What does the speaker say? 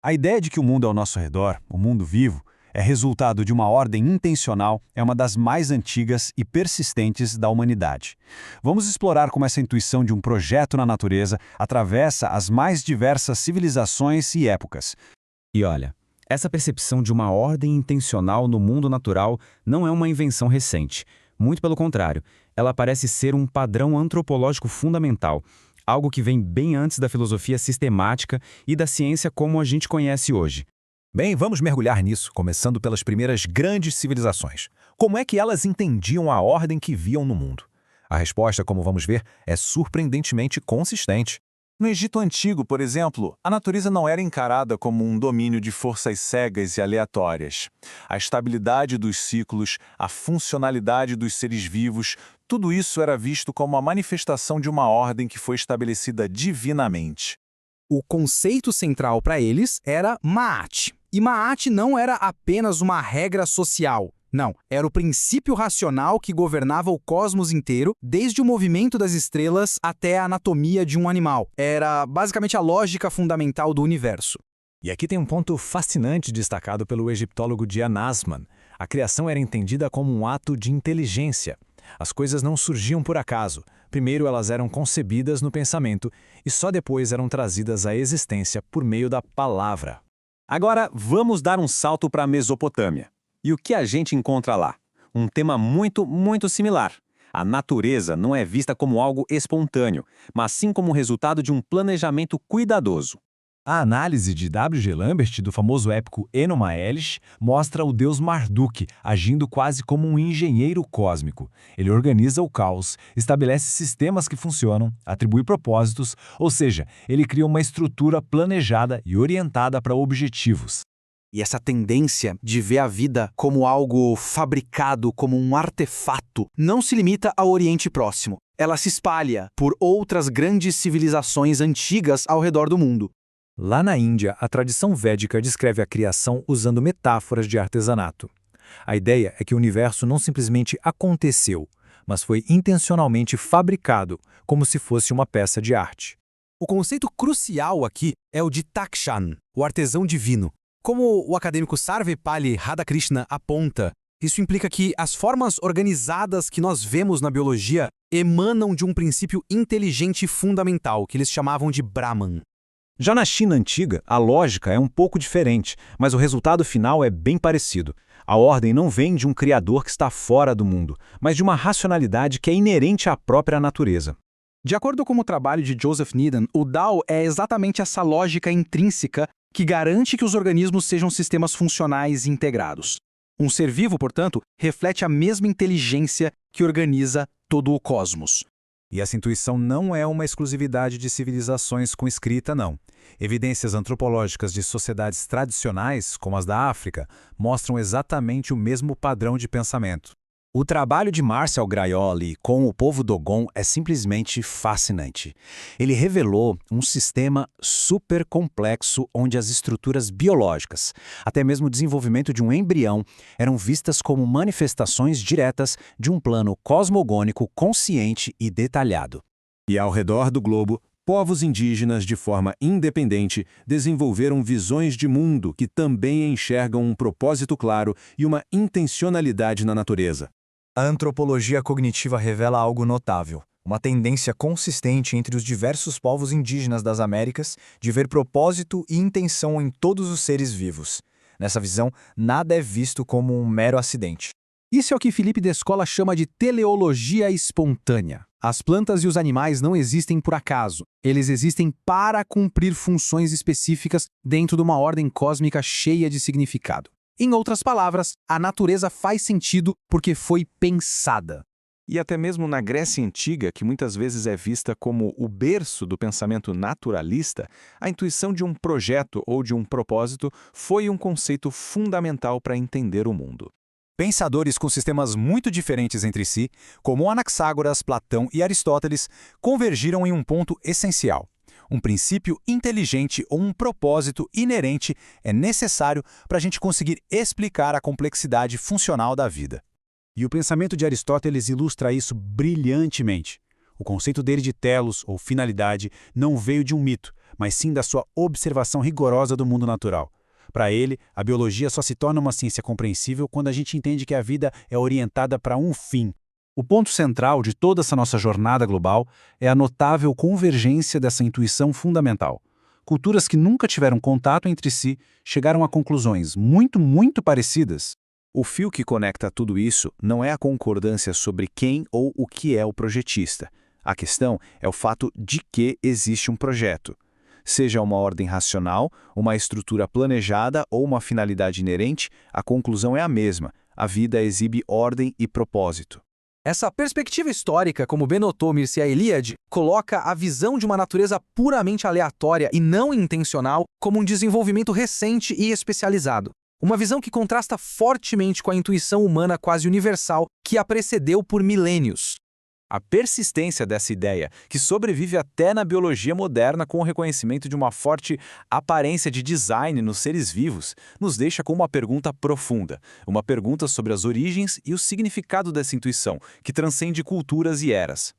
A ideia de que o mundo ao nosso redor, o mundo vivo, é resultado de uma ordem intencional é uma das mais antigas e persistentes da humanidade. Vamos explorar como essa intuição de um projeto na natureza atravessa as mais diversas civilizações e épocas. E olha, essa percepção de uma ordem intencional no mundo natural não é uma invenção recente. Muito pelo contrário, ela parece ser um padrão antropológico fundamental, algo que vem bem antes da filosofia sistemática e da ciência como a gente conhece hoje. Bem, vamos mergulhar nisso, começando pelas primeiras grandes civilizações. Como é que elas entendiam a ordem que viam no mundo? A resposta, como vamos ver, é surpreendentemente consistente. No Egito Antigo, por exemplo, a natureza não era encarada como um domínio de forças cegas e aleatórias. A estabilidade dos ciclos, a funcionalidade dos seres vivos, tudo isso era visto como a manifestação de uma ordem que foi estabelecida divinamente. O conceito central para eles era Ma'at. E Ma'at não era apenas uma regra social. Não, era o princípio racional que governava o cosmos inteiro, desde o movimento das estrelas até a anatomia de um animal. Era basicamente a lógica fundamental do universo. E aqui tem um ponto fascinante destacado pelo egiptólogo Dian Asman. A criação era entendida como um ato de inteligência. As coisas não surgiam por acaso. Primeiro elas eram concebidas no pensamento e só depois eram trazidas à existência por meio da palavra. Agora, vamos dar um salto para a Mesopotâmia. E o que a gente encontra lá? Um tema muito similar. A natureza não é vista como algo espontâneo, mas sim como resultado de um planejamento cuidadoso. A análise de W. G. Lambert do famoso épico Enuma Elish mostra o deus Marduk agindo quase como um engenheiro cósmico. Ele organiza o caos, estabelece sistemas que funcionam, atribui propósitos, ou seja, ele cria uma estrutura planejada e orientada para objetivos. E essa tendência de ver a vida como algo fabricado, como um artefato, não se limita ao Oriente Próximo. Ela se espalha por outras grandes civilizações antigas ao redor do mundo. Lá na Índia, a tradição védica descreve a criação usando metáforas de artesanato. A ideia é que o universo não simplesmente aconteceu, mas foi intencionalmente fabricado, como se fosse uma peça de arte. O conceito crucial aqui é o de Takshan, o artesão divino. Como o acadêmico Sarvepalli Radhakrishna aponta, isso implica que as formas organizadas que nós vemos na biologia emanam de um princípio inteligente fundamental, que eles chamavam de Brahman. Já na China antiga, a lógica é um pouco diferente, mas o resultado final é bem parecido. A ordem não vem de um criador que está fora do mundo, mas de uma racionalidade que é inerente à própria natureza. De acordo com o trabalho de Joseph Needham, o Tao é exatamente essa lógica intrínseca que garante que os organismos sejam sistemas funcionais e integrados. Um ser vivo, portanto, reflete a mesma inteligência que organiza todo o cosmos. E essa intuição não é uma exclusividade de civilizações com escrita, não. Evidências antropológicas de sociedades tradicionais, como as da África, mostram exatamente o mesmo padrão de pensamento. O trabalho de Marcel Graioli com o povo Dogon é simplesmente fascinante. Ele revelou um sistema super complexo onde as estruturas biológicas, até mesmo o desenvolvimento de um embrião, eram vistas como manifestações diretas de um plano cosmogônico consciente e detalhado. E ao redor do globo, povos indígenas, de forma independente, desenvolveram visões de mundo que também enxergam um propósito claro e uma intencionalidade na natureza. A antropologia cognitiva revela algo notável, uma tendência consistente entre os diversos povos indígenas das Américas de ver propósito e intenção em todos os seres vivos. Nessa visão, nada é visto como um mero acidente. Isso é o que Felipe Descola chama de teleologia espontânea. As plantas e os animais não existem por acaso. Eles existem para cumprir funções específicas dentro de uma ordem cósmica cheia de significado. Em outras palavras, a natureza faz sentido porque foi pensada. E até mesmo na Grécia Antiga, que muitas vezes é vista como o berço do pensamento naturalista, a intuição de um projeto ou de um propósito foi um conceito fundamental para entender o mundo. Pensadores com sistemas muito diferentes entre si, como Anaxágoras, Platão e Aristóteles, convergiram em um ponto essencial. Um princípio inteligente ou um propósito inerente é necessário para a gente conseguir explicar a complexidade funcional da vida. E o pensamento de Aristóteles ilustra isso brilhantemente. O conceito dele de telos, ou finalidade, não veio de um mito, mas sim da sua observação rigorosa do mundo natural. Para ele, a biologia só se torna uma ciência compreensível quando a gente entende que a vida é orientada para um fim. O ponto central de toda essa nossa jornada global é a notável convergência dessa intuição fundamental. Culturas que nunca tiveram contato entre si chegaram a conclusões muito parecidas. O fio que conecta tudo isso não é a concordância sobre quem ou o que é o projetista. A questão é o fato de que existe um projeto. Seja uma ordem racional, uma estrutura planejada ou uma finalidade inerente, a conclusão é a mesma. A vida exibe ordem e propósito. Essa perspectiva histórica, como bem notou Mircea Eliade, coloca a visão de uma natureza puramente aleatória e não intencional como um desenvolvimento recente e especializado. Uma visão que contrasta fortemente com a intuição humana quase universal que a precedeu por milênios. A persistência dessa ideia, que sobrevive até na biologia moderna com o reconhecimento de uma forte aparência de design nos seres vivos, nos deixa com uma pergunta profunda. Uma pergunta sobre as origens e o significado dessa intuição, que transcende culturas e eras.